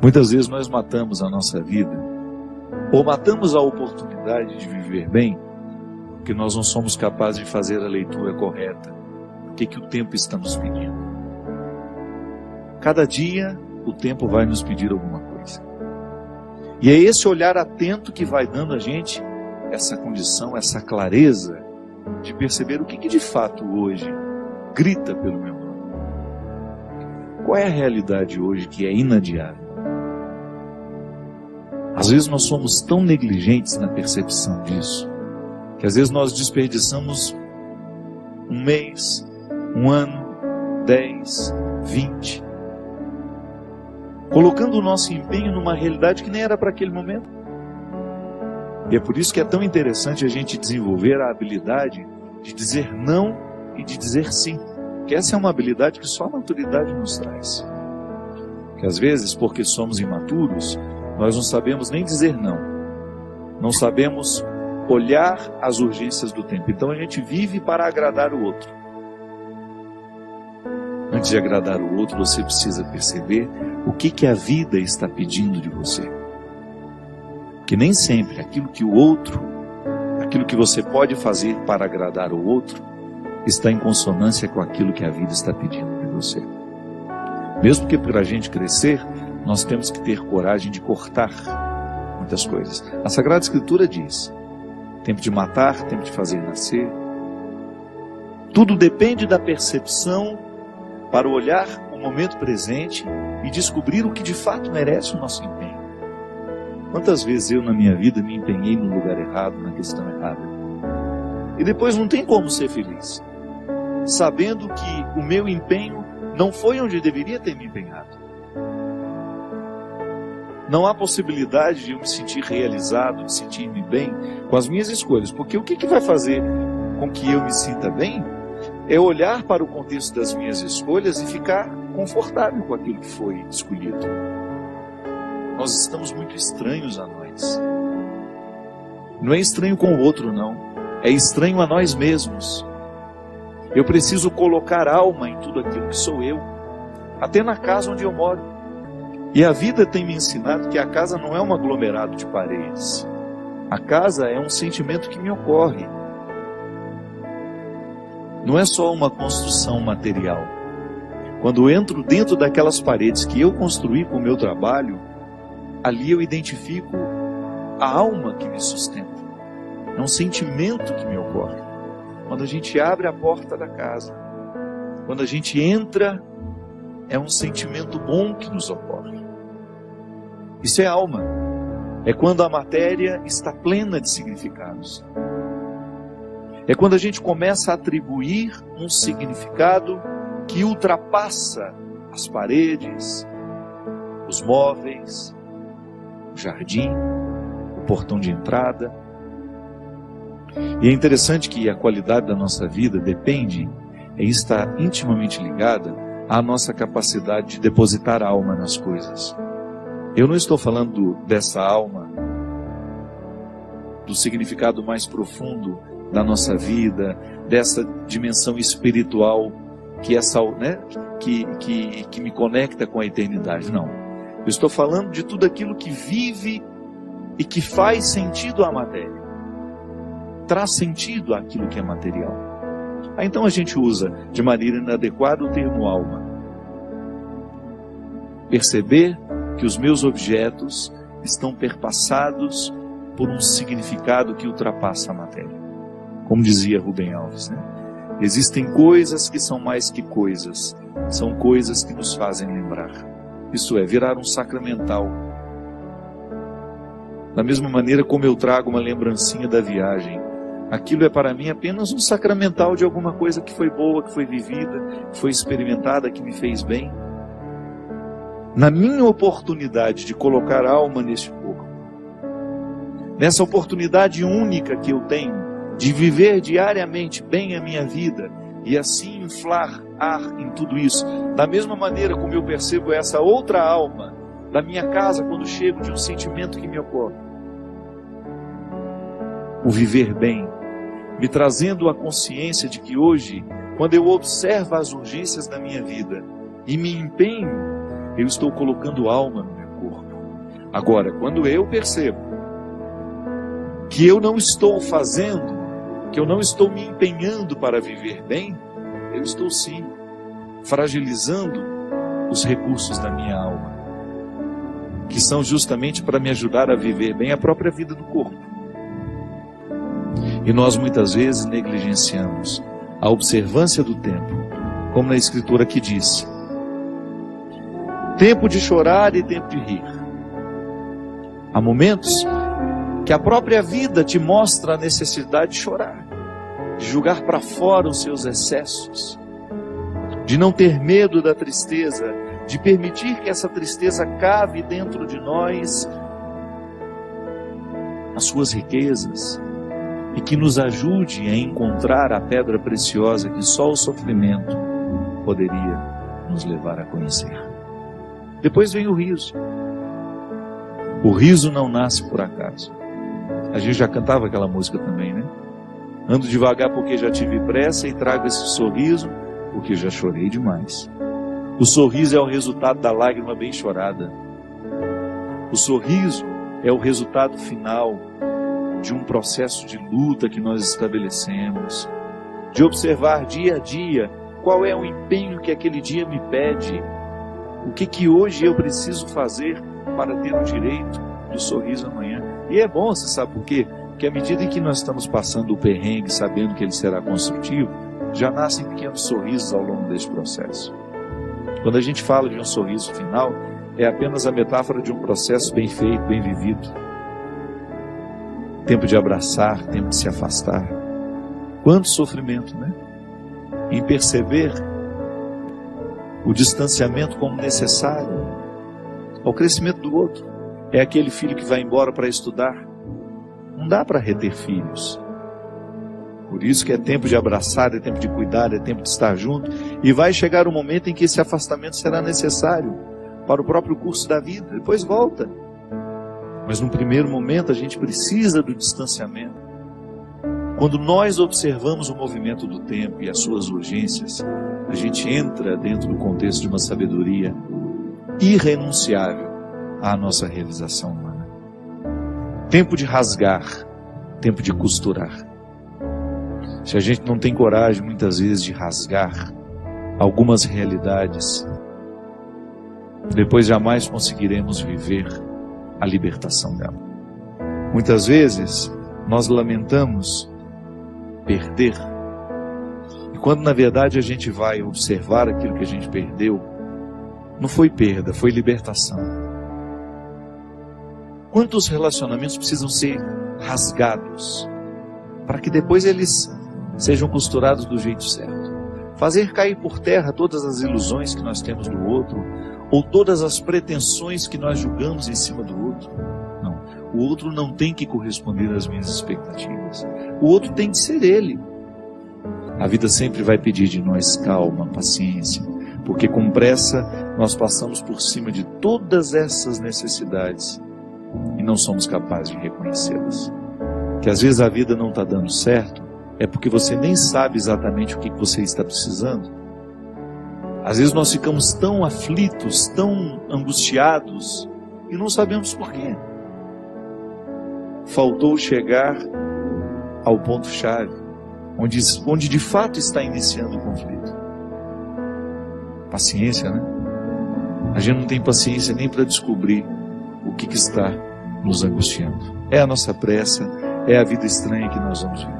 Muitas vezes nós matamos a nossa vida, ou matamos a oportunidade de viver bem, porque nós não somos capazes de fazer a leitura correta. O que o tempo está nos pedindo? Cada dia o tempo vai nos pedir alguma coisa. E é esse olhar atento que vai dando a gente essa condição, essa clareza de perceber o que de fato hoje grita pelo meu nome. Qual é a realidade hoje que é inadiável? Às vezes nós somos tão negligentes na percepção disso, que às vezes nós desperdiçamos um mês, um ano, 10, 20, colocando o nosso empenho numa realidade que nem era para aquele momento. E é por isso que é tão interessante a gente desenvolver a habilidade de dizer não e de dizer sim. Que essa é uma habilidade que só a maturidade nos traz. Que às vezes, porque somos imaturos, nós não sabemos nem dizer não. Não sabemos olhar as urgências do tempo. Então a gente vive para agradar o outro. Antes de agradar o outro, você precisa perceber o que a vida está pedindo de você. Que nem sempre aquilo que o outro, aquilo que você pode fazer para agradar o outro, está em consonância com aquilo que a vida está pedindo de você. Mesmo que para a gente crescer, nós temos que ter coragem de cortar muitas coisas. A Sagrada Escritura diz: tempo de matar, tempo de fazer nascer. Tudo depende da percepção para olhar o momento presente e descobrir o que de fato merece o nosso empenho. Quantas vezes eu na minha vida me empenhei no lugar errado, na questão errada, e depois não tem como ser feliz, sabendo que o meu empenho não foi onde deveria ter me empenhado. Não há possibilidade de eu me sentir realizado, de sentir-me bem com as minhas escolhas, porque o que vai fazer com que eu me sinta bem é olhar para o contexto das minhas escolhas e ficar confortável com aquilo que foi escolhido. Nós estamos muito estranhos a nós. Não é estranho com o outro, não. É estranho a nós mesmos. Eu preciso colocar alma em tudo aquilo que sou eu, até na casa onde eu moro. E a vida tem me ensinado que a casa não é um aglomerado de paredes. A casa é um sentimento que me ocorre. Não é só uma construção material. Quando eu entro dentro daquelas paredes que eu construí com o meu trabalho, ali eu identifico a alma que me sustenta. É um sentimento que me ocorre. Quando a gente abre a porta da casa, quando a gente entra, é um sentimento bom que nos ocorre. Isso é alma. É quando a matéria está plena de significados. É quando a gente começa a atribuir um significado que ultrapassa as paredes, os móveis, o jardim, o portão de entrada. E é interessante que a qualidade da nossa vida depende, está intimamente ligada à nossa capacidade de depositar alma nas coisas. Eu não estou falando dessa alma, do significado mais profundo da nossa vida, dessa dimensão espiritual que que me conecta com a eternidade. Não. Eu estou falando de tudo aquilo que vive e que faz sentido à matéria. Traz sentido àquilo que é material. Então a gente usa de maneira inadequada o termo alma. Perceber que os meus objetos estão perpassados por um significado que ultrapassa a matéria. Como dizia Rubem Alves, existem coisas que são mais que coisas, são coisas que nos fazem lembrar. Isso é, virar um sacramental. Da mesma maneira como eu trago uma lembrancinha da viagem, aquilo é para mim apenas um sacramental de alguma coisa que foi boa, que foi vivida, que foi experimentada, que me fez bem. Na minha oportunidade de colocar alma neste corpo, nessa oportunidade única que eu tenho de viver diariamente bem a minha vida e assim inflar ar em tudo isso, da mesma maneira como eu percebo essa outra alma da minha casa quando chego de um sentimento que me ocorre. O viver bem, me trazendo a consciência de que hoje, quando eu observo as urgências da minha vida e me empenho, eu estou colocando alma no meu corpo. Agora, quando eu percebo que eu não estou fazendo, que eu não estou me empenhando para viver bem, eu estou sim fragilizando os recursos da minha alma, que são justamente para me ajudar a viver bem a própria vida do corpo. E nós muitas vezes negligenciamos a observância do tempo, como na Escritura que diz: tempo de chorar e tempo de rir. Há momentos que a própria vida te mostra a necessidade de chorar, de jogar para fora os seus excessos, de não ter medo da tristeza, de permitir que essa tristeza cave dentro de nós as suas riquezas e que nos ajude a encontrar a pedra preciosa que só o sofrimento poderia nos levar a conhecer. Depois vem o riso. O riso não nasce por acaso. A gente já cantava aquela música também, né? Ando devagar porque já tive pressa e trago esse sorriso porque já chorei demais. O sorriso é o resultado da lágrima bem chorada. O sorriso é o resultado final de um processo de luta que nós estabelecemos, de observar dia a dia qual é o empenho que aquele dia me pede, o que hoje eu preciso fazer para ter o direito do sorriso amanhã. E é bom, você sabe por quê? Porque à medida em que nós estamos passando o perrengue, sabendo que ele será construtivo, já nascem pequenos sorrisos ao longo desse processo. Quando a gente fala de um sorriso final, é apenas a metáfora de um processo bem feito, bem vivido. Tempo de abraçar, tempo de se afastar. Quanto sofrimento, né? Em perceber o distanciamento como necessário ao crescimento do outro. É aquele filho que vai embora para estudar. Não dá para reter filhos. Por isso que é tempo de abraçar, é tempo de cuidar, é tempo de estar junto. E vai chegar um momento em que esse afastamento será necessário para o próprio curso da vida. Depois volta. Mas no primeiro momento a gente precisa do distanciamento. Quando nós observamos o movimento do tempo e as suas urgências, a gente entra dentro do contexto de uma sabedoria irrenunciável à nossa realização humana. Tempo de rasgar, tempo de costurar. Se a gente não tem coragem muitas vezes de rasgar algumas realidades, depois jamais conseguiremos viver a libertação dela. Muitas vezes nós lamentamos perder, e quando na verdade a gente vai observar aquilo que a gente perdeu, não foi perda, foi libertação. Quantos relacionamentos precisam ser rasgados para que depois eles sejam costurados do jeito certo? Fazer cair por terra todas as ilusões que nós temos do outro, ou todas as pretensões que nós julgamos em cima do outro. Não, o outro não tem que corresponder às minhas expectativas. O outro tem que ser ele. A vida sempre vai pedir de nós calma, paciência, porque com pressa nós passamos por cima de todas essas necessidades e não somos capazes de reconhecê-las. Que às vezes a vida não está dando certo, é porque você nem sabe exatamente o que você está precisando. Às vezes nós ficamos tão aflitos, tão angustiados, e não sabemos por quê. Faltou chegar ao ponto-chave, onde de fato está iniciando o conflito. Paciência, né? A gente não tem paciência nem para descobrir o que está nos angustiando. É a nossa pressa, é a vida estranha que nós vamos viver.